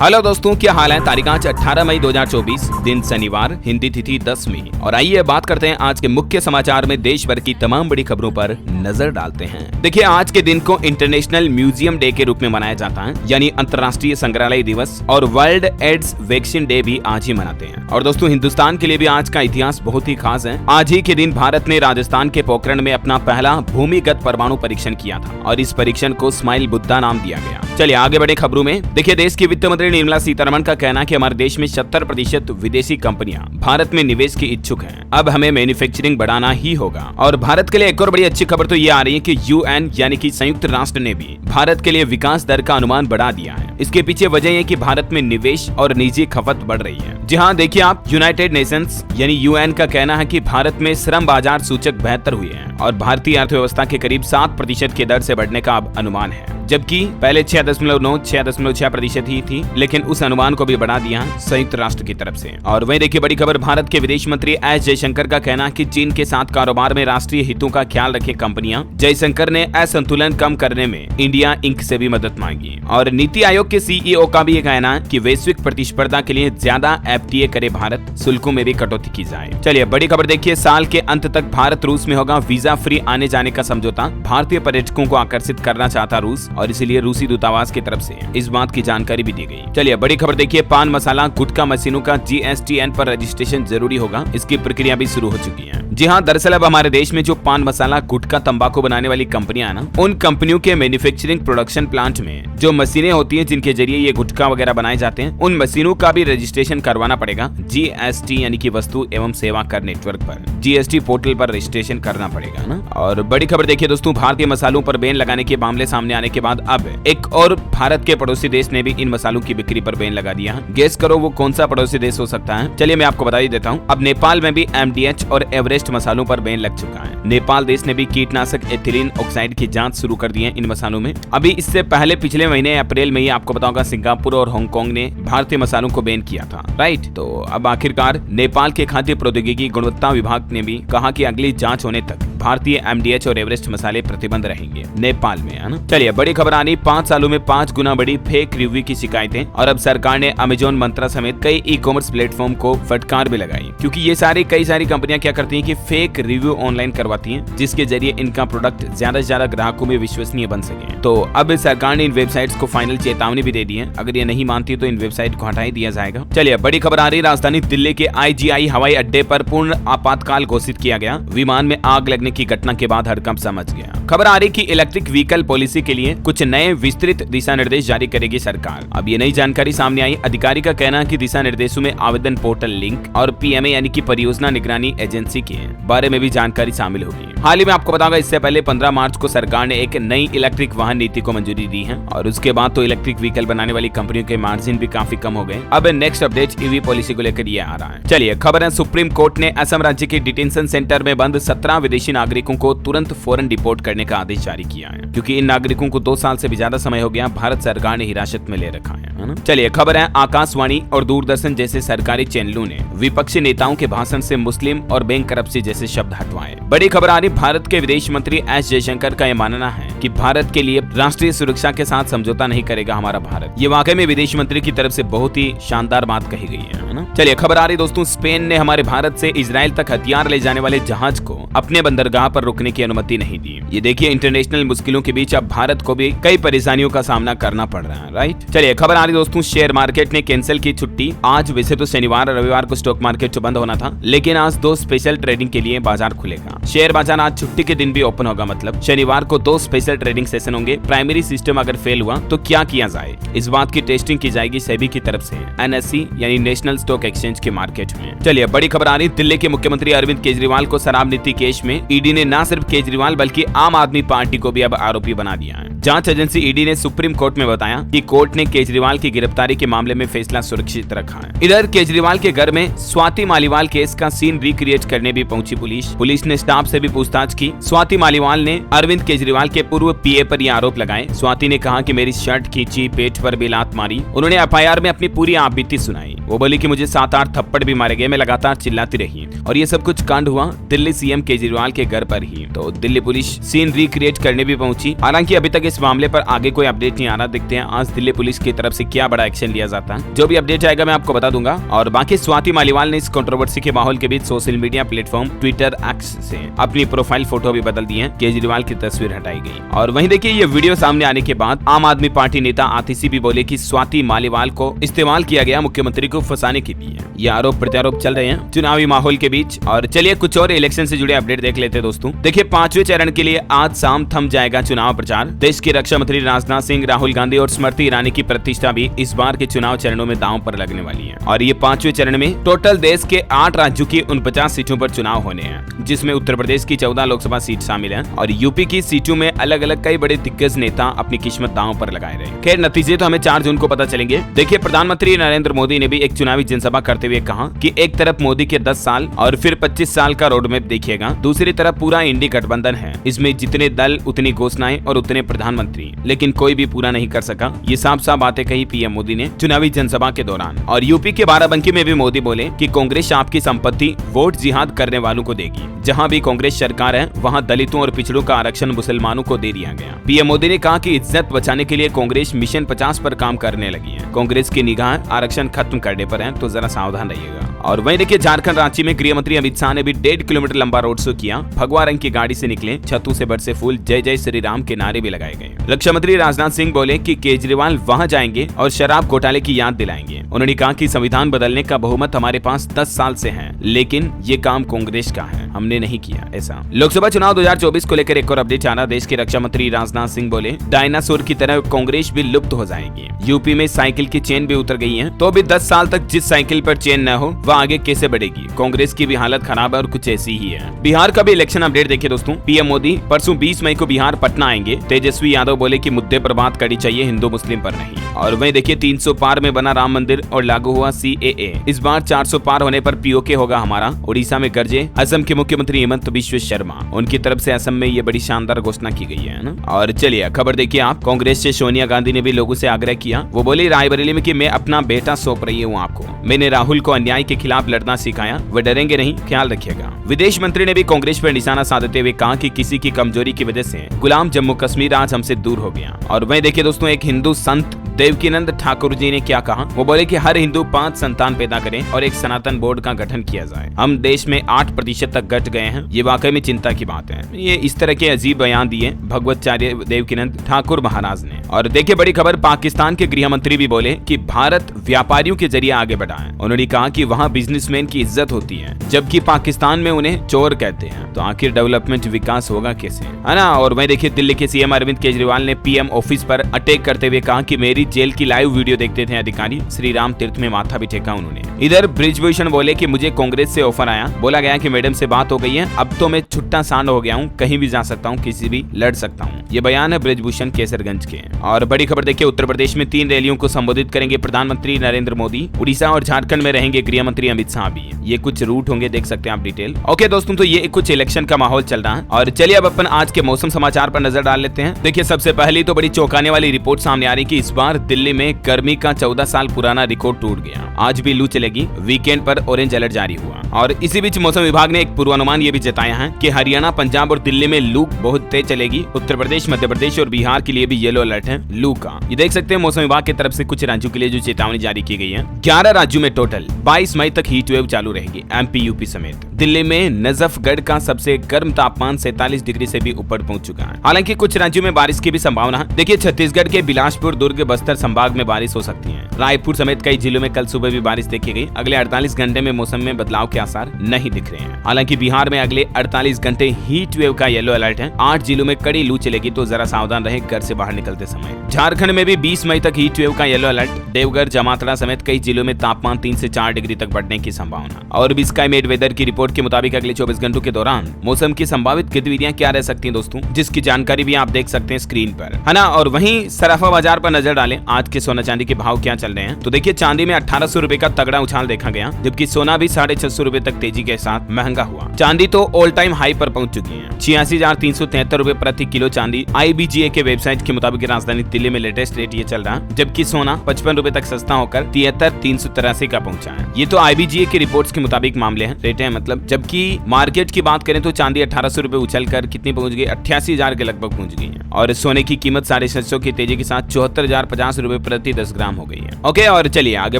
Hello दोस्तों, क्या हाल है। तारीख आज 18 मई 2024, दिन शनिवार, हिंदी तिथि 10वीं। और आइए बात करते हैं आज के मुख्य समाचार में देश भर की तमाम बड़ी खबरों पर नजर डालते हैं। देखिए, आज के दिन को इंटरनेशनल म्यूजियम डे के रूप में मनाया जाता है, यानी अंतर्राष्ट्रीय संग्रहालय दिवस, और वर्ल्ड एड्स वैक्सीन डे भी आज ही मनाते हैं। और दोस्तों, हिंदुस्तान के लिए भी आज का इतिहास बहुत ही खास है। आज ही के दिन भारत ने राजस्थान के पोखरण में अपना पहला भूमिगत परमाणु परीक्षण किया था और इस परीक्षण को स्माइल बुद्धा नाम दिया गया। चलिए आगे बढ़े खबरों में। देखिए, देश की वित्त मंत्री निर्मला सीतारमण का कहना है कि हमारे देश में 70% विदेशी कंपनियां भारत में निवेश की इच्छुक हैं। अब हमें मैन्युफैक्चरिंग बढ़ाना ही होगा। और भारत के लिए एक और बड़ी अच्छी खबर तो ये आ रही है कि यूएन यानी कि संयुक्त राष्ट्र ने भी भारत के लिए विकास दर का अनुमान बढ़ा दिया है। इसके पीछे वजह है कि भारत में निवेश और निजी खपत बढ़ रही है। जी हाँ, देखिए आप, यूनाइटेड नेशंस यानी यूएन का कहना है कि भारत में श्रम बाजार सूचक बेहतर हुए हैं और भारतीय अर्थव्यवस्था के करीब 7% की दर से बढ़ने का अब अनुमान है, जबकि पहले 6.6% ही थी, लेकिन उस अनुमान को भी बढ़ा दिया संयुक्त राष्ट्र की तरफ से। और वहीं देखिए बड़ी खबर, भारत के विदेश मंत्री एस जयशंकर का कहना है कि चीन के साथ कारोबार में राष्ट्रीय हितों का ख्याल रखे कंपनियां। जयशंकर ने असंतुलन कम करने में इंडिया इंक से भी मदद मांगी। और नीति आयोग के सीईओ का भी ये कहना है कि वैश्विक प्रतिस्पर्धा के लिए ज्यादा एफटीए करे भारत, शुल्कों में भी कटौती की जाए। चलिए बड़ी खबर देखिए, साल के अंत तक भारत रूस में होगा वीजा फ्री आने जाने का समझौता। भारतीय पर्यटकों को आकर्षित करना चाहता रूस और इसीलिए रूसी दूतावास की तरफ से इस बात की जानकारी भी दी गई। चलिए बड़ी खबर देखिए, पान मसाला गुटखा मशीनों का जीएसटीएन पर रजिस्ट्रेशन जरूरी होगा। इसकी प्रक्रिया भी शुरू हो चुकी है। जी हाँ, दरअसल अब हमारे देश में जो पान मसाला गुटखा तंबाकू बनाने वाली कंपनियां हैं ना, उन कंपनियों के मैन्युफैक्चरिंग प्रोडक्शन प्लांट में जो मशीनें होती हैं जिनके जरिए ये गुटखा वगैरह बनाए जाते हैं, उन मशीनों का भी रजिस्ट्रेशन करवाना पड़ेगा। जीएसटी यानी कि वस्तु एवं सेवा कर नेटवर्क पर जीएसटी पोर्टल पर रजिस्ट्रेशन करना पड़ेगा ना। और बड़ी खबर देखिए दोस्तों, भारतीय मसालों पर बैन लगाने के मामले सामने आने के बाद अब एक और भारत के पड़ोसी देश ने भी इन मसालों की बिक्री पर बैन लगा दिया है। गेस करो वो कौन सा पड़ोसी देश हो सकता है। चलिए मैं आपको बता ही देता हूँ। अब नेपाल में भी एमडीएच और एवरेस्ट मसालों पर बैन लग चुका है। नेपाल देश ने भी कीटनाशक एथिलीन ऑक्साइड की जांच शुरू कर दी है इन मसालों में। अभी इससे पहले पिछले महीने अप्रैल में ही आपको बताऊंगा सिंगापुर और हांगकांग ने भारतीय मसालों को बैन किया था, राइट। तो अब आखिरकार नेपाल के खाद्य प्रौद्योगिकी गुणवत्ता विभाग ने भी कहा कि अगली जांच होने तक भारतीय एमडीएच और एवरेस्ट मसाले प्रतिबंध रहेंगे नेपाल में, है ना। चलिए बड़ी खबर आनी, 5 सालों में 5 गुना बढ़ी फेक रिव्यू की शिकायतें। और अब सरकार ने अमेजोन, मंत्रा समेत कई ई कॉमर्स प्लेटफॉर्म को फटकार भी लगाई, क्योंकि ये कई सारी कंपनियां क्या करती हैं कि फेक रिव्यू ऑनलाइन करवाती हैं, जिसके जरिए इनका प्रोडक्ट ज्यादा से ज्यादा ग्राहकों में विश्वसनीय बन सके। तो अब सरकार ने इन वेबसाइट्स को फाइनल चेतावनी भी दे दी है। अगर ये नहीं मानती तो इन वेबसाइट को हटा ही दिया जाएगा। चलिए बड़ी खबर आ रही, राजधानी दिल्ली के आईजीआई हवाई अड्डे पर पूर्ण आपातकाल घोषित किया गया। विमान में आग लगने की घटना के बाद हड़कंप मच गया। खबर आ रही कि इलेक्ट्रिक व्हीकल पॉलिसी के लिए कुछ नए विस्तृत दिशा निर्देश जारी करेगी सरकार। अब ये नई जानकारी सामने आई। अधिकारी का कहना है कि दिशा निर्देशों में आवेदन पोर्टल लिंक और पीएमए यानी कि परियोजना निगरानी एजेंसी के बारे में भी जानकारी शामिल होगी। हाल ही में आपको बताऊंगा, इससे पहले 15 मार्च को सरकार ने एक नई इलेक्ट्रिक वाहन नीति को मंजूरी दी है और उसके बाद तो इलेक्ट्रिक व्हीकल बनाने वाली कंपनियों के मार्जिन भी काफी कम हो गए। अब नेक्स्ट अपडेट ईवी पॉलिसी को लेकर ये आ रहा है। चलिए खबर है, सुप्रीम कोर्ट ने असम राज्य के डिटेंशन सेंटर में बंद 17 विदेशी नागरिकों को तुरंत फौरन डिपोर्ट करने का आदेश जारी किया है, क्योंकि इन नागरिकों को 2 साल से भी ज्यादा समय हो गया भारत सरकार ने हिरासत में ले रखा है ना। चलिए खबर है, आकाशवाणी और दूरदर्शन जैसे सरकारी चैनलों ने विपक्षी नेताओं के भाषण से मुस्लिम और बैंक करप्सी जैसे शब्द हटवाए। बड़ी खबर आ रही, भारत के विदेश मंत्री एस जयशंकर का यह मानना है कि भारत के लिए राष्ट्रीय सुरक्षा के साथ समझौता नहीं करेगा हमारा भारत। ये वाकई में विदेश मंत्री की तरफ से बहुत ही शानदार बात कही गई है ना। चलिए खबर आ रही दोस्तों, स्पेन ने हमारे भारत से इजराइल तक हथियार ले जाने वाले जहाज को अपने बंदरगाह पर रुकने की अनुमति नहीं दी। ये देखिए, इंटरनेशनल मुश्किलों के बीच अब भारत को भी कई परेशानियों का सामना करना पड़ रहा है, राइट। चलिए खबर आ रही दोस्तों, शेयर मार्केट ने कैंसिल की छुट्टी। आज वैसे तो शनिवार और रविवार को स्टॉक मार्केट बंद होना था, लेकिन आज 2 स्पेशल ट्रेडिंग के लिए बाजार खुलेगा। शेयर बाजार आज छुट्टी के दिन भी ओपन होगा, मतलब शनिवार को 2 स्पेशल ट्रेडिंग सेशन होंगे। प्राइमरी सिस्टम अगर फेल हुआ तो क्या किया जाए, इस बात की टेस्टिंग की जाएगी सेबी की तरफ से एनएससी यानी नेशनल स्टॉक एक्सचेंज के मार्केट में। चलिए बड़ी खबर आ रही, दिल्ली के मुख्यमंत्री अरविंद केजरीवाल को शराब नीति केस में ईडी ने न सिर्फ केजरीवाल बल्कि आम आदमी पार्टी को भी अब आरोपी बना दिया है। जांच एजेंसी ईडी ने सुप्रीम कोर्ट में बताया कि कोर्ट ने केजरीवाल की गिरफ्तारी के मामले में फैसला सुरक्षित रखा है। इधर केजरीवाल के घर में स्वाति मालीवाल केस का सीन रिक्रिएट करने भी पहुंची पुलिस ने स्टाफ से भी पूछताछ की। स्वाति मालीवाल ने अरविंद केजरीवाल के पूर्व पीए पर यह आरोप लगाए। स्वाति ने कहा कि मेरी शर्ट खींची, पेट पर भी लात मारी। उन्होंने एफआईआर में अपनी पूरी आपबीती सुनाई। वो बोली कि मुझे 7-8 थप्पड़ भी मारे गए, मैं लगातार चिल्लाती रही और ये सब कुछ कांड हुआ दिल्ली सीएम केजरीवाल के घर पर ही। तो दिल्ली पुलिस सीन रिक्रिएट करने भी पहुंची। हालांकि अभी तक इस मामले पर आगे कोई अपडेट नहीं आ रहा। देखते हैं आज दिल्ली पुलिस की तरफ से क्या बड़ा एक्शन लिया जाता है। जो भी अपडेट आएगा मैं आपको बता दूंगा। और बाकी स्वाति मालीवाल ने इस कंट्रोवर्सी के माहौल के बीच social media platform Twitter X से अपनी प्रोफाइल फोटो भी बदल दी है। केजरीवाल की तस्वीर हटाई गई। और वहीं देखिए ये वीडियो सामने आने के बाद आम आदमी पार्टी नेता आतिशी भी बोले कि स्वाति मालीवाल को इस्तेमाल किया गया मुख्यमंत्री को फंसाने के लिए। ये आरोप प्रत्यारोप चल रहे हैं चुनावी माहौल के बीच। और चलिए कुछ और इलेक्शन से जुड़े अपडेट देख लेते हैं दोस्तों। देखिए 5वें चरण के लिए आज शाम थम जाएगा चुनाव प्रचार। देश के रक्षा मंत्री राजनाथ सिंह, राहुल गांधी और स्मृति ईरानी की प्रतिष्ठा भी इस बार के चुनाव चरणों में दांव पर लगने वाली है। और ये 5वें चरण में टोटल देश के 8 राज्यों की 49 सीटों पर चुनाव होने हैं, जिसमें उत्तर प्रदेश की 14 लोकसभा सीट शामिल है और यूपी की सीटों में अलग अलग कई बड़े दिग्गज नेता अपनी किस्मत दांव पर लगाए रहे। खैर नतीजे तो हमें 4 जून को पता चलेंगे। देखिए प्रधानमंत्री नरेंद्र मोदी ने भी एक चुनावी जनसभा करते हुए कहा कि एक तरफ मोदी के 10 साल और फिर 25 साल का रोड मैप देखिएगा, दूसरी तरफ पूरा इंडी गठबंधन है। इसमें जितने दल उतनी घोषणाएं और उतने प्रधानमंत्री, लेकिन कोई भी पूरा नहीं कर सका। ये साफ साफ बातें कही पीएम मोदी ने चुनावी जनसभा के दौरान। और यूपी के बाराबंकी में भी मोदी बोले कि कांग्रेस आपकी संपत्ति वोट जिहाद करने वालों को देगी। जहां भी कांग्रेस सरकार है वहां दलितों और पिछड़ों का आरक्षण मुसलमानों को दे दिया गया। पीएम मोदी ने कहा कि इज्जत बचाने के लिए कांग्रेस मिशन 50 पर काम करने लगी है। कांग्रेस की निगाह आरक्षण खत्म करने पर है, तो जरा सावधान रहिएगा। और वहीं देखिए झारखंड रांची में गृह मंत्री अमित शाह ने भी 1.5 किलोमीटर लंबा रोड शो किया। भगवा रंग की गाड़ी से निकले, छतों से बरसे फूल, जय जय श्री राम के नारे भी लगाए गए। रक्षा मंत्री राजनाथ सिंह बोले कि केजरीवाल वहां जाएंगे और शराब घोटाले की याद दिलाएंगे। उन्होंने कहा कि संविधान बदलने का बहुमत हमारे पास 10 साल से है, लेकिन ये काम कांग्रेस का है, हमने नहीं किया ऐसा। लोकसभा चुनाव 2024 को लेकर एक और अपडेट आना। देश के रक्षा मंत्री राजनाथ सिंह बोले डायनासोर की तरह कांग्रेस भी लुप्त हो जाएगी। यूपी में साइकिल की चेन भी उतर गई है, तो भी 10 साल तक जिस साइकिल पर चेन न हो वह आगे कैसे बढ़ेगी। कांग्रेस की भी हालत खराब है और कुछ ऐसी ही है। बिहार का भी इलेक्शन अपडेट देखिए दोस्तों। पीएम मोदी परसों 20 मई को बिहार पटना आएंगे। तेजस्वी यादव बोले कि मुद्दे पर बात करनी चाहिए, हिंदू मुस्लिम पर नहीं। और वहीं देखिए 300 पार में बना राम मंदिर और लागू हुआ CAA। इस बार 400 पार होने पर POK होगा हमारा। उड़ीसा में गरजे असम के मुख्यमंत्री हेमंत बिश्व शर्मा। उनकी तरफ से असम में ये बड़ी शानदार घोषणा की गई है ना। और चलिए खबर देखिए आप। कांग्रेस से सोनिया गांधी ने भी लोगों से आग्रह किया। वो बोली रायबरेली में कि मैं अपना बेटा सौंप रही हूँ आपको। मैंने राहुल को अन्याय के खिलाफ लड़ना सिखाया, वे डरेंगे नहीं, ख्याल रखिएगा। विदेश मंत्री ने भी कांग्रेस पर निशाना साधते हुए कहा कि किसी की कमजोरी की वजह से गुलाम जम्मू कश्मीर आज हमसे दूर हो गया। और वहीं देखिए दोस्तों एक हिंदू संत देवकीनंद ठाकुर जी ने क्या कहा। वो बोले कि हर हिंदू 5 संतान पैदा करें और एक सनातन बोर्ड का गठन किया जाए। हम देश में 8% तक घट गए हैं, ये वाकई में चिंता की बात है। ये इस तरह के अजीब बयान दिए भगवताचार्य देवकीनंद ठाकुर महाराज ने। और देखिए बड़ी खबर, पाकिस्तान के गृह मंत्री भी बोले कि भारत व्यापारियों के जरिए आगे बढ़ा है। उन्होंने कहा कि वहाँ बिजनेसमैन की इज्जत होती है, जबकि पाकिस्तान में उन्हें चोर कहते हैं। तो आखिर डेवलपमेंट विकास होगा कैसे, है ना। और वहीं देखिए दिल्ली के सीएम अरविंद केजरीवाल ने पीएम ऑफिस पर अटैक करते हुए कहा कि मेरी जेल की लाइव वीडियो देखते थे अधिकारी। श्री राम तीर्थ में माथा भी टेका उन्होंने। इधर ब्रिजभूषण बोले कि मुझे कांग्रेस से ऑफर आया, बोला गया कि मैडम से बात हो गई है, अब तो मैं छुट्टा सांड हो गया हूँ, कहीं भी जा सकता हूँ, किसी भी लड़ सकता हूँ। ये बयान है ब्रिजभूषण केसरगंज के। और बड़ी खबर देखिए उत्तर प्रदेश में 3 रैलियों को संबोधित करेंगे प्रधानमंत्री नरेंद्र मोदी। उड़ीसा और झारखंड में रहेंगे गृह मंत्री अमित शाह भी। ये कुछ रूट होंगे, देख सकते हैं आप डिटेल। ओके दोस्तों, तो ये कुछ इलेक्शन का माहौल चल रहा है। और चलिए अब अपन आज के मौसम समाचार पर नजर डाल लेते हैं। देखिए सबसे पहली तो बड़ी चौंकाने वाली रिपोर्ट सामने आ रही कि इस बार दिल्ली में गर्मी का 14 साल पुराना रिकॉर्ड टूट गया। आज भी लू चलेगी, वीकेंड पर ऑरेंज अलर्ट जारी हुआ। और इसी बीच मौसम विभाग ने एक पूर्वानुमान ये भी जताया है कि हरियाणा, पंजाब और दिल्ली में लू बहुत तेज चलेगी। उत्तर प्रदेश, मध्य प्रदेश और बिहार के लिए भी येलो अलर्ट है लू का। ये देख सकते हैं मौसम विभाग की तरफ से कुछ राज्यों के लिए जो चेतावनी जारी की गई है। 11 राज्यों में टोटल 22 मई तक हीट वेव चालू रहेगी, MP, UP समेत। दिल्ली में नजफगढ़ का सबसे गर्म तापमान 47 डिग्री से भी ऊपर पहुंच चुका है। हालांकि कुछ राज्यों में बारिश की भी संभावना है। देखिए छत्तीसगढ़ के बिलासपुर, दुर्ग, बस्तर संभाग में बारिश हो सकती है। रायपुर समेत कई जिलों में कल सुबह भी बारिश देखी गई। अगले 48 घंटे में मौसम में बदलाव के आसार नहीं दिख रहे हैं। हालांकि बिहार में अगले 48 घंटे हीट वेव का येलो अलर्ट है। 8 जिलों में कड़ी लू चलेगी, तो जरा सावधान रहे घर से बाहर निकलते समय। झारखंड में भी 20 मई तक हीट वेव का येलो अलर्ट। देवघर, जामताड़ा समेत कई जिलों में तापमान 3 से 4 डिग्री तक बढ़ने की संभावना। और भी स्काईमेट वेदर की रिपोर्ट के मुताबिक अगले 24 घंटों के दौरान मौसम की संभावित गतिविधियां क्या रह सकती हैं दोस्तों, जिसकी जानकारी भी आप देख सकते हैं स्क्रीन पर, है ना। और वहीं सराफा बाजार पर नजर डालें, आज के सोना चांदी के भाव क्या चल रहे हैं। तो देखिए चांदी में 1800 रुपए का तगड़ा उछाल देखा गया, जबकि सोना भी 650 रुपए तक तेजी के साथ महंगा हुआ। चांदी तो ऑल टाइम हाई पर पहुंच चुकी है। 86,373 रुपए प्रति किलो चांदी। IBGA के वेबसाइट के मुताबिक राजधानी दिल्ली में लेटेस्ट रेट ये चल रहा है, जबकि सोना 55 रुपए तक सस्ता होकर 73,383 का पहुंचा है। ये तो IBGA की रिपोर्ट्स के मुताबिक मामले हैं, रेट है मतलब। जबकि मार्केट की बात करें तो चांदी 1800 रुपए उछल कर कितनी पहुंच गई, 88,000 के लगभग पहुंच गई है। और सोने की कीमत 750 की तेजी के साथ 74,050 रुपए प्रति 10 ग्राम हो गई है। ओके, और चलिए आगे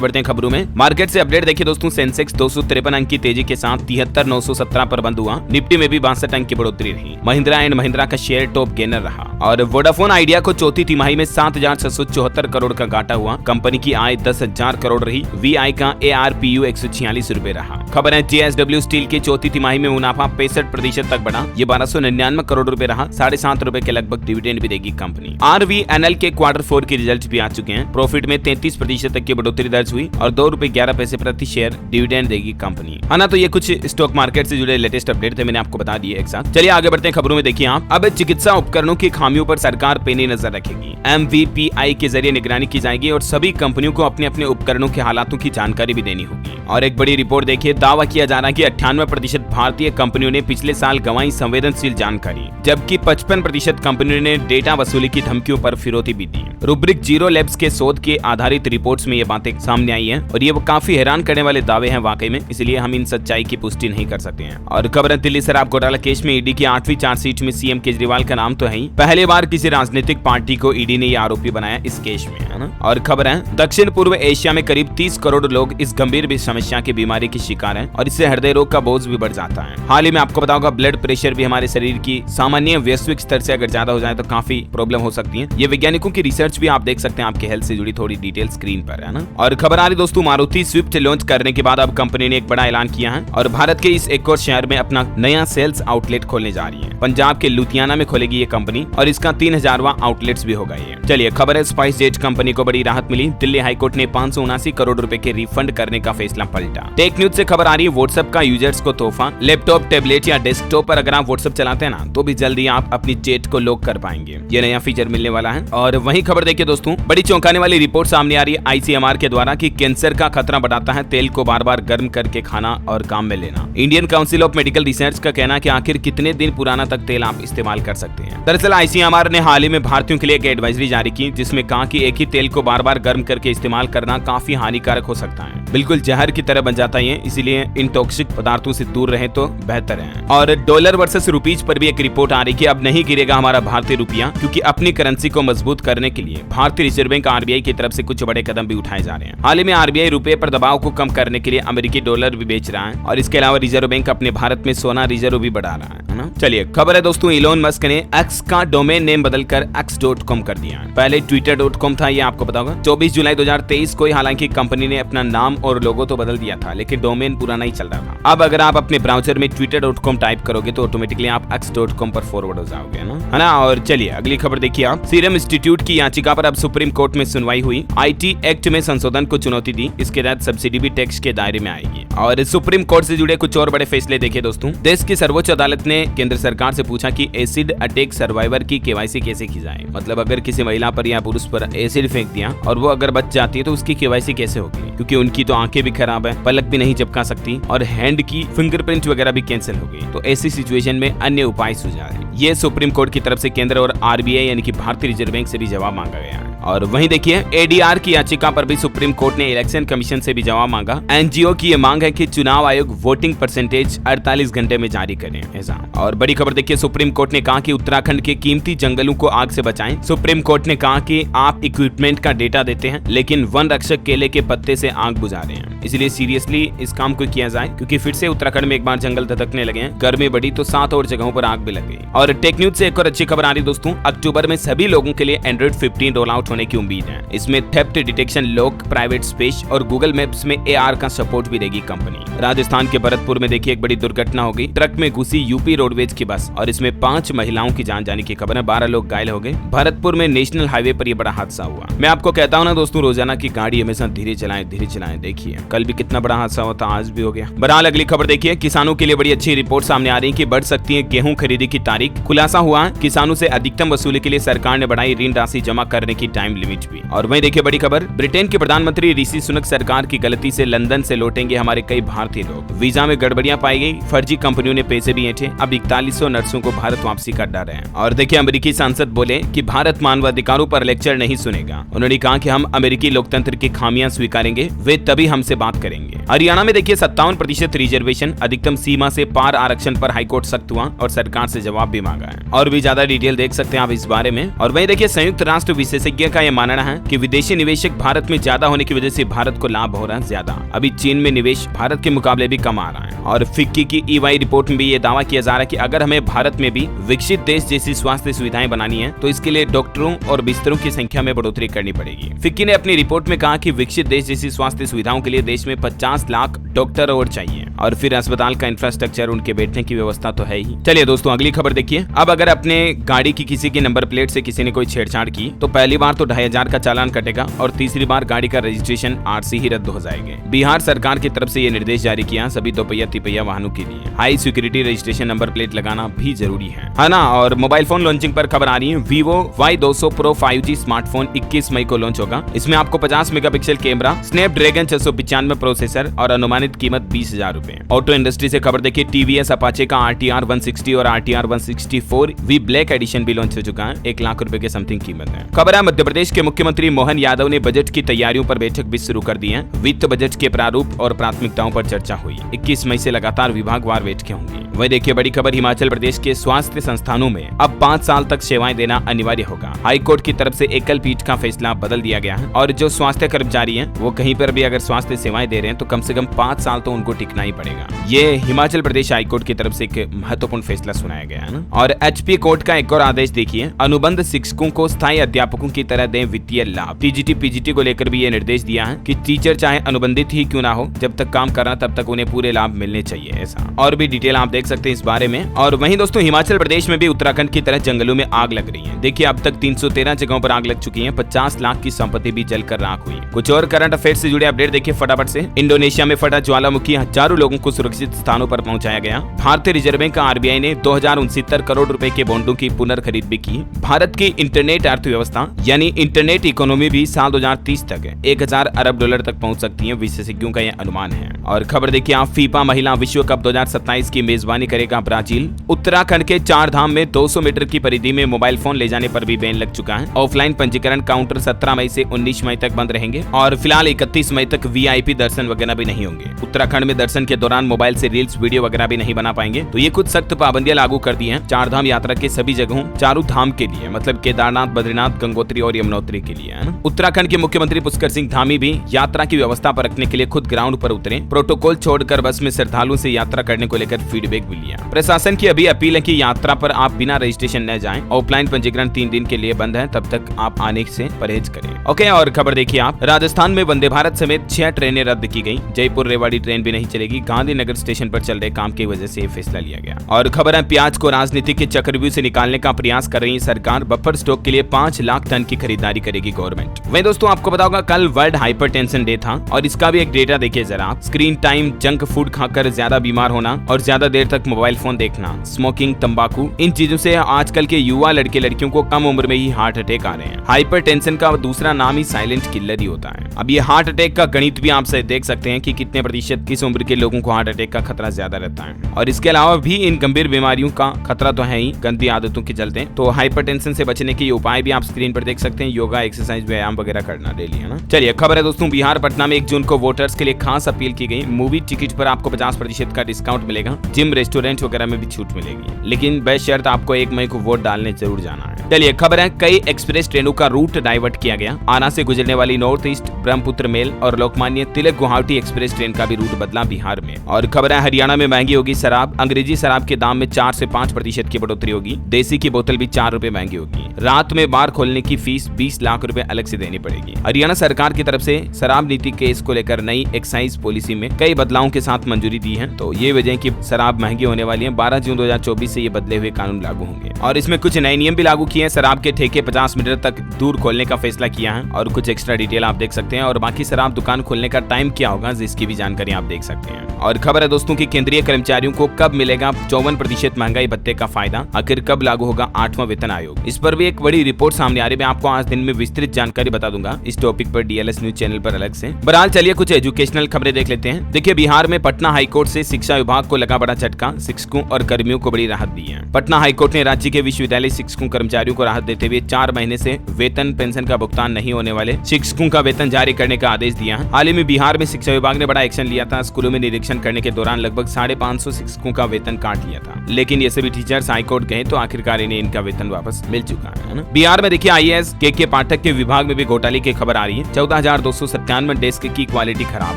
बढ़ते हैं खबरों में। मार्केट से अपडेट देखिए दोस्तों। सेंसेक्स 253 अंक की तेजी के साथ 73,917 पर बंद हुआ। निफ्टी में भी 62 अंक की बढ़ोतरी रही। महिंद्रा एंड महिंद्रा का शेयर टॉप गेनर रहा। और वोडाफोन आइडिया को चौथी तिमाही में 7,674 करोड़ का घाटा हुआ। कंपनी की आय 10,000 करोड़ रही। VI का ARPU 146 रुपए रहा। खबर है JSW स्टील की चौथी तिमाही में मुनाफा 65% तक बढ़ा। ये 1299 करोड़ रुपए रहा। 7.5 रुपए के लगभग डिविडेंड भी देगी कंपनी। RVNL के Q4 के रिजल्ट भी आ चुके हैं। प्रॉफिट में 33% तक की बढ़ोतरी दर्ज हुई और ₹2.11 प्रति शेयर डिविडेंड देगी कंपनी, है ना। तो ये कुछ स्टॉक मार्केट से जुड़े लेटेस्ट अपडेट थे, मैंने आपको बता दिए एक साथ। चलिए आगे बढ़ते हैं खबरों में। देखिए आप, अब चिकित्सा उपकरणों की खामियों पर सरकार पैनी नजर रखेगी। MVPI के जरिए निगरानी की जाएगी और सभी कंपनियों को अपने अपने उपकरणों के हालातों की जानकारी भी देनी होगी। और एक बड़ी रिपोर्ट देखिए, दावा किया जा रहा है कि 98% भारतीय कंपनियों ने पिछले साल गंवाई संवेदनशील जानकारी, जबकि 55% कंपनियों ने डेटा वसूली की धमकियों पर फिरौती भी दी। रूब्रिक जीरो लैब्स के शोध के आधारित रिपोर्ट्स में ये बातें सामने आई हैं और ये काफी हैरान करने वाले दावे हैं वाकई में, इसलिए हम इन सच्चाई की पुष्टि नहीं कर सकते हैं। और खबर है दिल्ली शराब घोटाला केस में ईडी की 8वीं चार्जशीट में सीएम केजरीवाल का नाम तो है ही। पहली बार किसी राजनीतिक पार्टी को ईडी ने यह आरोपी बनाया इस केस में, है ना। और खबर है दक्षिण पूर्व एशिया में करीब 30 करोड़ लोग इस गंभीर समस्या की बीमारी के शिकार हैं और इससे हृदय रोग का बोझ भी बढ़ जाता है। हाल ही में आपको बताऊंगा ब्लड प्रेशर भी हमारे शरीर की सामान्य वैश्विक स्तर से अगर ज्यादा हो जाए तो काफी प्रॉब्लम हो सकती है। ये वैज्ञानिकों की रिसर्च भी आप देख सकते हैं, आपके हेल्थ से जुड़ी थोड़ी डिटेल स्क्रीन पर, है ना। और खबर आ रही दोस्तों, मारुति स्विफ्ट लॉन्च करने के बाद अब कंपनी ने एक बड़ा ऐलान किया है और भारत के इस एक और शहर में अपना नया सेल्स आउटलेट खोलने जा रही है। पंजाब के लुधियाना में खोलेगी ये कंपनी और इसका 3000वां आउटलेट्स भी होगा ये। चलिए खबर है स्पाइस जेट कंपनी को बड़ी राहत मिली। दिल्ली हाईकोर्ट ने 579 करोड़ रुपए के रिफंड करने का फैसला पलटा। टेक न्यूज से खबर आ रही है व्हाट्सएप का यूजर्स को तोहफा। लैपटॉप, टैबलेट या डेस्कटॉप पर अगर आप व्हाट्सएप चलाते हैं ना तो भी जल्दी आप अपनी चैट को लॉक कर पाएंगे। ये नया फीचर मिलने वाला है। और वहीं खबर देखिए दोस्तों, बड़ी चौंकाने वाली रिपोर्ट सामने आ रही है ICMR के द्वारा कि कैंसर का खतरा बढ़ाता है तेल को बार बार गर्म करके खाना और काम में लेना। Indian council of medical research का कहना है कि आखिर कितने दिन पुराना तक तेल आप इस्तेमाल कर सकते हैं। दरअसल ICMR ने हाल ही में भारतीयों के लिए एक एडवाइजरी जारी की जिसमें कहा कि एक ही तेल को बार बार गर्म करके इस्तेमाल करना काफी हानिकारक हो सकता है, बिल्कुल जहर की तरह बन जाता है, इसीलिए इन टॉक्सिक पदार्थों से दूर रहे तो बेहतर है। और डॉलर वर्सेस रुपीज पर भी एक रिपोर्ट आ रही कि अब नहीं गिरेगा हमारा भारतीय रुपया, क्योंकि अपनी करेंसी को मजबूत करने के लिए भारतीय रिजर्व बैंक RBI की तरफ से कुछ बड़े कदम भी उठाए जा रहे हैं। हाल ही में RBI रुपये पर दबाव को कम करने के लिए अमेरिकी डॉलर भी बेच रहा है और इसके अलावा रिजर्व बैंक अपने भारत में सोना रिजर्व भी बढ़ा रहा है ना। चलिए खबर है दोस्तों, इलोन मस्क ने X का डोमेन नेम बदलकर x.com कर दिया। पहले twitter.com था, ये आपको पता होगा। 24 जुलाई 2023 को हालांकि कंपनी ने अपना नाम और लोगो तो बदल दिया था, लेकिन डोमेन पूरा नहीं चल रहा था। अब अगर आप अपने ब्राउजर में twitter.com टाइप करोगे तो ऑटोमेटिकली आप x.com पर फॉरवर्ड हो जाओगे, है ना। और चलिए अगली खबर देखिए आप, सीरम इंस्टीट्यूट की याचिका पर अब सुप्रीम कोर्ट में सुनवाई हुई। IT एक्ट में संशोधन को चुनौती दी, इसके तहत सब्सिडी भी टैक्स के दायरे में आएगी। और सुप्रीम कोर्ट से जुड़े कुछ और बड़े फैसले देखिए दोस्तों। देश की सर्वोच्च अदालत ने केंद्र सरकार से पूछा कि एसिड अटैक सर्वाइवर की KYC कैसे की जाए। मतलब अगर किसी महिला पर या पुरुष पर एसिड फेंक दिया और वो अगर बच जाती है तो उसकी KYC कैसे होगी, क्योंकि उनकी तो आंखें भी खराब है, पलक भी नहीं झपका सकती और हैंड की फिंगरप्रिंट वगैरह भी कैंसिल हो गई। तो ऐसी सिचुएशन में अन्य उपाय सुझाए। ये सुप्रीम कोर्ट की तरफ से केंद्र और RBI यानी कि भारतीय रिजर्व बैंक से भी जवाब मांगा गया है। और वहीं देखिए ADR की याचिका पर भी सुप्रीम कोर्ट ने इलेक्शन कमीशन से भी जवाब मांगा। NGO की ये मांग है कि चुनाव आयोग वोटिंग परसेंटेज 48 घंटे में जारी करें ऐसा। और बड़ी खबर देखिए, सुप्रीम कोर्ट ने कहा कि उत्तराखंड के कीमती जंगलों को आग से बचाएं। सुप्रीम कोर्ट ने कहा कि आप इक्विपमेंट का डेटा देते हैं लेकिन वन रक्षक केले के पत्ते से आग बुझा रहे हैं, इसलिए सीरियसली इस काम को किया जाए, क्योंकि फिर से उत्तराखंड में एक बार जंगल धधकने लगे हैं। गर्मी बढ़ी तो 7 और जगहों पर आग भी लग गई। और टेक न्यूज से एक और अच्छी खबर आ रही दोस्तों, अक्टूबर में सभी लोगों के लिए एंड्रॉइड 15 रोल आउट होने की उम्मीद है। इसमें theft detection, lock, private space और गूगल मैप्स में AR का सपोर्ट भी देगी कंपनी। राजस्थान के भरतपुर में देखिए एक बड़ी दुर्घटना हो गई। ट्रक में घुसी UP रोडवेज की बस और इसमें 5 महिलाओं की जान जाने की खबर है, 12 लोग घायल हो गए। भरतपुर में नेशनल हाईवे पर यह बड़ा हादसा हुआ। मैं आपको कहता हूँ ना दोस्तों, रोजाना की गाड़ी हमेशा धीरे चलाएं, धीरे चलाएं। देखिए कल भी कितना बड़ा हादसा होता, आज भी हो गया। बहरहाल अगली खबर देखिए, किसानों के लिए बड़ी अच्छी रिपोर्ट सामने आ रही है कि बढ़ सकती है गेहूं खरीदी की तारीख। खुलासा हुआ किसानों से अधिकतम वसूली के लिए सरकार ने बढ़ाई ऋण राशि जमा करने की टाइम लिमिट भी। और वहीं देखिए बड़ी खबर, ब्रिटेन के प्रधानमंत्री ऋषि सुनक सरकार की गलती से लंदन से लौटेंगे हमारे कई भारतीय लोग। वीजा में गड़बड़ियां पाई गई, फर्जी कंपनियों ने पैसे भी ऐंठे, अब 4100 नर्सों को भारत वापसी का डर है। और देखिए अमेरिकी सांसद बोले कि भारत मानवाधिकारों पर लेक्चर नहीं सुनेगा। उन्होंने कहा कि हम अमेरिकी लोकतंत्र की खामियां स्वीकारेंगे, वे तभी हमसे बात करेंगे। हरियाणा में देखिए 57% रिजर्वेशन, अधिकतम सीमा से पार आरक्षण पर हाईकोर्ट सख्त हुआ और सरकार से जवाब भी मांगा है। और भी ज्यादा डिटेल देख सकते हैं आप इस बारे में। और वहीं देखिए संयुक्त राष्ट्र विशेषज्ञ का यह मानना है कि विदेशी निवेशक भारत में ज्यादा होने की वजह से भारत को लाभ हो रहा है ज्यादा। अभी चीन में निवेश भारत के मुकाबले भी कम आ रहा है। और फिक्की की EY रिपोर्ट में भी ये दावा किया जा रहा है कि अगर हमें भारत में भी विकसित देश जैसी स्वास्थ्य सुविधाएं बनानी है तो इसके लिए डॉक्टरों और बिस्तरों की संख्या में बढ़ोतरी करनी पड़ेगी। फिक्की ने अपनी रिपोर्ट में कहा कि विकसित देश जैसी स्वास्थ्य सुविधाओं के लिए देश में 50 लाख डॉक्टर और चाहिए, और फिर अस्पताल का इंफ्रास्ट्रक्चर, उनके बैठने की व्यवस्था तो है ही। चलिए दोस्तों अगली खबर देखिए। अब अगर अपने गाड़ी की किसी की नंबर प्लेट से किसी ने कोई छेड़छाड़ की तो पहली बार तो 2500 का चालान कटेगा और तीसरी बार गाड़ी का रजिस्ट्रेशन RC ही रद्द हो जाएंगे। बिहार सरकार की तरफ से ये निर्देश जारी किया सभी दोपहिया तिपहिया वाहनों के लिए high security registration number plate लगाना भी जरूरी है ना। और मोबाइल फोन लॉन्चिंग पर खबर आ रही है। Vivo Y200 Pro 5G smartphone 21 मई को लॉन्च होगा। इसमें आपको 50 मेगापिक्सल कैमरा, स्नैपड्रैगन 695 प्रोसेसर और अनुमानित कीमत 20,000 रुपए। ऑटो इंडस्ट्री से खबर देखिए, TVS अपाचे का RTR 160 और RTR 164 V ब्लैक एडिशन भी लॉन्च हो चुका है। 1 लाख रुपए के समथिंग कीमत है। खबर है मध्य प्रदेश के मुख्यमंत्री मोहन यादव ने बजट की तैयारियों पर बैठक भी शुरू कर दी है। वित्त बजट के प्रारूप और प्राथमिकताओं पर चर्चा हुई। 21 मई से लगातार विभागवार बैठकें होंगी। वही देखिए बड़ी खबर, हिमाचल प्रदेश के स्वास्थ्य संस्थानों में अब 5 साल तक सेवाएं देना अनिवार्य होगा। हाईकोर्ट की तरफ से एकल पीठ का फैसला बदल दिया गया है और जो स्वास्थ्य कर्मचारी हैं वो कहीं पर भी अगर स्वास्थ्य सेवाएं दे रहे हैं तो कम से कम 5 साल तो उनको टिकना ही पड़ेगा। ये हिमाचल प्रदेश हाईकोर्ट की तरफ से एक महत्वपूर्ण फैसला सुनाया गया है ना। और HP कोर्ट का एक और आदेश देखिए, अनुबंध शिक्षकों को स्थायी अध्यापकों की तरह दें वित्तीय लाभ। TGT PGT को लेकर भी ये निर्देश दिया है कि टीचर चाहे अनुबंधित ही क्यों ना हो, जब तक काम कर रहा तब तक उन्हें पूरे लाभ मिलने चाहिए। ऐसा और भी डिटेल आप देख सकते हैं इस बारे में। और वहीं दोस्तों हिमाचल प्रदेश में भी उत्तराखंड की तरह जंगलों में आग लग रही है। देखिए अब तक 313 जगहों पर आग लग चुकी है। 50 लाख की संपत्ति भी जलकर राख हुई। कुछ और करंट अफेयर्स से जुड़े अपडेट देखिए फटाफट से। इंडोनेशिया में फटा ज्वालामुखी, हजारों लोगों को सुरक्षित स्थानों पर पहुंचाया गया। भारतीय रिजर्व बैंक का RBI ने 2069 करोड़ रुपए के बॉन्डों की पुनर्खरीद भी की। भारत की इंटरनेट अर्थव्यवस्था यानी इंटरनेट इकोनॉमी भी साल 2030 तक 1000 अरब डॉलर तक पहुंच सकती है, विशेषज्ञों का यह अनुमान है। और खबर देखिए आप, फीफा महिला विश्व कप 2027 की मेजबानी करेगा ब्राजील। उत्तराखंड के 4 धाम में 200 मीटर की परिधि में मोबाइल फोन ले जाने पर भी बैन लग चुका है। ऑफलाइन पंजीकरण काउंटर 17 मई से 19 मई तक बंद रहेंगे और फिलहाल 31 मई तक VIP दर्शन वगैरह भी नहीं होंगे। उत्तराखंड में दर्शन के दौरान मोबाइल से रील्स वीडियो वगैरह भी नहीं बना पाएंगे। तो ये कुछ सख्त पाबंदियां लागू कर दी हैं 4 धाम यात्रा के सभी जगहों, चारों धाम के लिए, मतलब केदारनाथ, बद्रीनाथ, गंगोत्री और यमुनोत्री के लिए, है ना। उत्तराखंड के मुख्यमंत्री पुष्कर सिंह धामी भी यात्रा की व्यवस्था पर रखने के लिए खुद ग्राउंड पर उतरे। प्रोटोकॉल छोड़कर बस में श्रद्धालुओं से यात्रा करने को लेकर फीडबैक भी लिया। प्रशासन की अभी अपील है कि यात्रा पर आप बिना रजिस्ट्रेशन न जाएं। ऑफलाइन पंजीकरण 3 दिन के लिए बंद है, तब तक आप आने से परहेज करें। ओके, और खबर देखिए आप, राजस्थान में वंदे भारत समेत 6 ट्रेनें रद्द की गई। जयपुर रेवाड़ी ट्रेन भी नहीं चलेगी। गांधीनगर स्टेशन पर चल रहे काम की वजह से ये फैसला लिया गया। और खबर है, प्याज को राजनीति के चक्रव्यूह से निकालने का प्रयास कर रही सरकार। बफर स्टॉक के लिए 5 लाख टन की खरीदारी करेगी गवर्नमेंट। वहीं दोस्तों आपको पता होगा कल वर्ल्ड हाइपरटेंशन डे था और इसका भी एक डेटा देखिए जरा आप। स्क्रीन टाइम, जंक फूड खाकर ज्यादा बीमार होना और ज्यादा देर तक मोबाइल फोन देखना, स्मोकिंग, तंबाकू, इन चीजों से आजकल के युवा लड़के लड़कियों को कम उम्र में ही हार्ट अटैक आ रहे हैं। हाइपरटेंशन का दूसरा नाम ही साइलेंट किलर ही होता है। अब ये हार्ट अटैक का गणित भी आप देख सकते हैं कि कितने प्रतिशत किस उम्र के लोगों को हार्ट अटैक का खतरा ज्यादा रहता है। और इसके अलावा भी इन गंभीर बीमारियों का खतरा तो है ही गंदी आदतों के चलते। तो हाइपरटेंशन से बचने के उपाय भी आप स्क्रीन पर देख सकते हैं। योगा, एक्सरसाइज, व्यायाम वगैरह करना डेली, है ना। चलिए खबर है दोस्तों, बिहार पटना में 1 जून को वोटर्स के लिए खास अपील की गई। मूवी टिकट पर आपको 50% का डिस्काउंट मिलेगा। जिम, रेस्टोरेंट वगैरह में भी छूट मिलेगी, लेकिन बशर्त आपको 1 मई को वोट डालने जरूर जाना है। चलिए खबर है, कई एक्सप्रेस ट्रेनों का रूट डाइवर्ट किया गया। आरा से गुजरने वाली नॉर्थ ईस्ट, ब्रह्मपुत्र मेल और लोकमान्य तिलक गुवाहाटी एक्सप्रेस ट्रेन का भी रूट बदला बिहार में। और खबर है, हरियाणा में महंगी होगी शराब। अंग्रेजी शराब के दाम में 4 से 5% की बढ़ोतरी होगी। देसी की बोतल भी 4 रुपए महंगी होगी। रात में बार खोलने की फीस 20 लाख रुपए अलग से देनी पड़ेगी। हरियाणा सरकार की तरफ से शराब नीति केस को लेकर नई एक्साइज पॉलिसी में कई बदलावों के साथ मंजूरी दी है। तो ये वजह की शराब महंगी होने वाली है। 12 जून 2024 से ये बदले हुए कानून लागू होंगे और इसमें कुछ नए नियम भी लागू किए है शराब के ठेके 50 मीटर तक दूर खोलने का फैसला किया है और कुछ एक्स्ट्रा डिटेल आप देख सकते हैं और बाकी शराब दुकान खोलने का टाइम क्या होगा जिसकी भी जानकारी आप देख सकते हैं। और खबर है दोस्तों की केंद्रीय कर्मचारियों को कब मिलेगा 54% महंगाई भत्ते का फायदा, आखिर कब लागू होगा 8वां वेतन आयोग। इस पर भी एक बड़ी रिपोर्ट सामने आ रही है। मैं आपको आज दिन में विस्तृत जानकारी बता दूंगा इस टॉपिक पर डीएलएस न्यूज चैनल पर अलग से। बहरहाल चलिए कुछ एजुकेशनल खबरें देख लेते हैं। देखिए बिहार में पटना हाईकोर्ट से शिक्षा विभाग को लगा बड़ा झटका, शिक्षकों और कर्मियों को बड़ी राहत दी है। पटना हाईकोर्ट ने राज्य के विश्वविद्यालय शिक्षकों कर्मचारियों को राहत देते हुए 4 महीने से वेतन पेंशन का भुगतान नहीं होने वाले शिक्षकों का वेतन जारी करने का आदेश दिया है। हाल ही में बिहार में शिक्षा विभाग ने बड़ा एक्शन लिया था। स्कूलों में निरीक्षण करने के दौरान लगभग 550 शिक्षकों का वेतन काट लिया था, लेकिन ये सभी टीचर्स हाईकोर्ट गए तो आखिरकार इन्हें इनका वेतन वापस मिल चुका है ना। बिहार में देखिए आईएएस के पाठक के विभाग में भी घोटाले की खबर आ रही है। 14,297 डेस्क की क्वालिटी खराब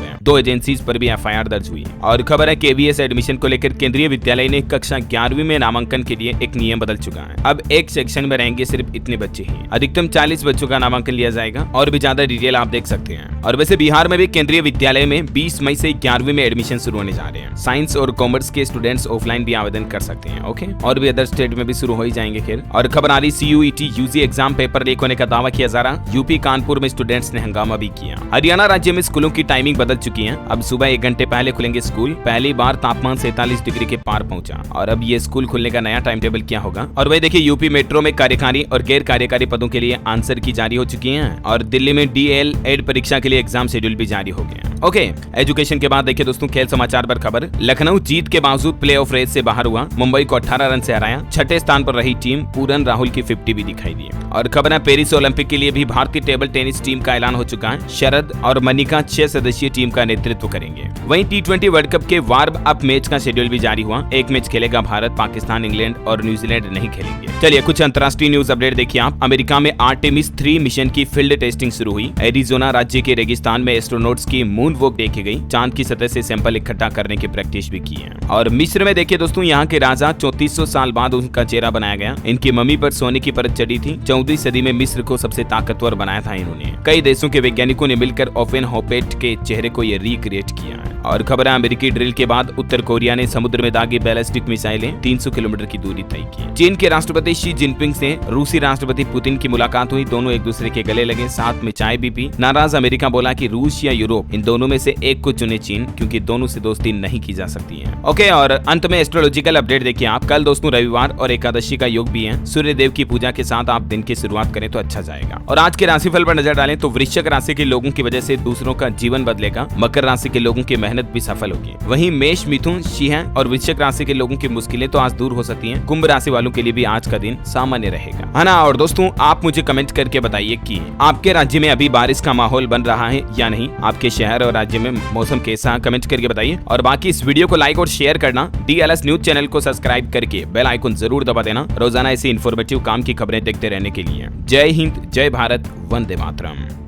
है। 2 एजेंसीज पर भी एफआईआर दर्ज हुई है। और खबर है केवीएस एडमिशन को लेकर केंद्रीय विद्यालय ने कक्षा 11वीं में नामांकन के लिए एक नियम बदल चुका है। अब एक सेक्शन में रहेंगे सिर्फ इतने बच्चे ही, अधिकतम 40 बच्चों का नामांकन लिया जाएगा और भी ज्यादा डिटेल आप देख सकते हैं। और वैसे बिहार में भी केंद्रीय विद्यालय में 20 मई से 11वीं में एडमिशन शुरू होने जा रहे हैं। साइंस और कॉमर्स के स्टूडेंट्स ऑफलाइन भी आवेदन कर सकते हैं। ओके, और भी अदर स्टेट में भी शुरू हो ही जाएंगे खैर। और खबर आ रही CUET UG exam paper leak होने का दावा किया जा रहा। यूपी कानपुर में स्टूडेंट्स ने हंगामा भी किया। हरियाणा राज्य में स्कूलों की टाइमिंग बदल चुकी है। अब सुबह 1 घंटे पहले खुलेंगे स्कूल। पहली बार तापमान 47 डिग्री के पार पहुंचा। और अब ये स्कूल खुलने का नया टाइम टेबल क्या होगा। और वही देखिए यूपी मेट्रो में कार्यकारी और गैर कार्यकारी पदों के लिए आंसर की जारी हो चुकी है। और दिल्ली में DL-ED परीक्षा के लिए एग्जाम शेड्यूल भी जारी हो गया। ओके, एजुकेशन के बाद देखिए दोस्तों खेल समाचार पर खबर। लखनऊ जीत के बावजूद प्लेऑफ रेस से बाहर हुआ। मुंबई को 18 रन से हराया। 6ठे स्थान पर रही टीम। पूरन राहुल की 50 भी दिखाई दी। और खबर है पेरिस ओलंपिक के लिए भी भारतीय टेबल टेनिस टीम का ऐलान हो चुका है। शरद और मनिका 6 सदस्यीय टीम का नेतृत्व करेंगे। वहीं T20 वर्ल्ड कप के वार्म अप मैच का शेड्यूल भी जारी हुआ। 1 मैच खेलेगा भारत, पाकिस्तान, इंग्लैंड और न्यूजीलैंड नहीं खेलेंगे। चलिए कुछ अंतर्राष्ट्रीय न्यूज अपडेट देखिए आप। अमेरिका में आर्टेमिस 3 मिशन की फील्ड टेस्टिंग शुरू हुई। एरिजोना राज्य के रेगिस्तान में एस्ट्रोनॉट्स की मून वॉक देखी गई। चांद की सतह से सैंपल इकट्ठा करने की प्रैक्टिस भी की है। और मिस्र में देखिए दोस्तों यहाँ के राजा 3400 साल बाद उनका चेहरा बनाया गया। इनकी मम्मी पर सोने की परत चढ़ी थी। 14वीं सदी में मिस्र को सबसे ताकतवर बनाया था इन्होंने। कई देशों के वैज्ञानिकों ने मिलकर ओपेनहोपेट के चेहरे को ये रिक्रिएट किया है। और खबर है अमेरिकी ड्रिल के बाद उत्तर कोरिया ने समुद्र में दागी बैलिस्टिक मिसाइलें 300 किलोमीटर की दूरी तय की। चीन के राष्ट्रपति शी जिनपिंग से रूसी राष्ट्रपति पुतिन की मुलाकात हुई। दोनों एक दूसरे के गले लगे, साथ में चाय भी पी। नाराज अमेरिका बोला कि रूस या यूरोप इन दोनों में से एक को चुने चीन, क्योंकि दोनों से दोस्ती नहीं की जा सकती है। ओके, और अंत में एस्ट्रोलॉजिकल अपडेट देखिए आप। कल दोस्तों रविवार और एकादशी का योग भी है। सूर्य देव की पूजा के साथ आप दिन की शुरुआत करें तो अच्छा जाएगा। और आज के राशिफल पर नजर डालें तो वृश्चिक राशि के लोगों की वजह से दूसरों का जीवन बदलेगा। मकर राशि के लोगों की मेहनत भी सफल होगी। वहीं मेष, मिथुन, सिंह और वृश्चिक राशि के लोगों की मुश्किलें तो आज दूर हो सकती हैं। कुंभ राशि वालों के लिए भी आज का दिन सामान्य रहेगा, है ना। और दोस्तों आप मुझे कमेंट करके बताइए कि आपके राज्य में अभी बारिश का माहौल बन रहा है या नहीं। आपके शहर और राज्य में मौसम कैसा, कमेंट करके बताइए। और बाकी इस वीडियो को लाइक और शेयर करना। DLS न्यूज चैनल को सब्सक्राइब करके बेल आइकन जरूर दबा देना रोजाना ऐसी इन्फॉर्मेटिव काम की खबरें देखते रहने के लिए। जय हिंद, जय भारत, वंदे मातरम।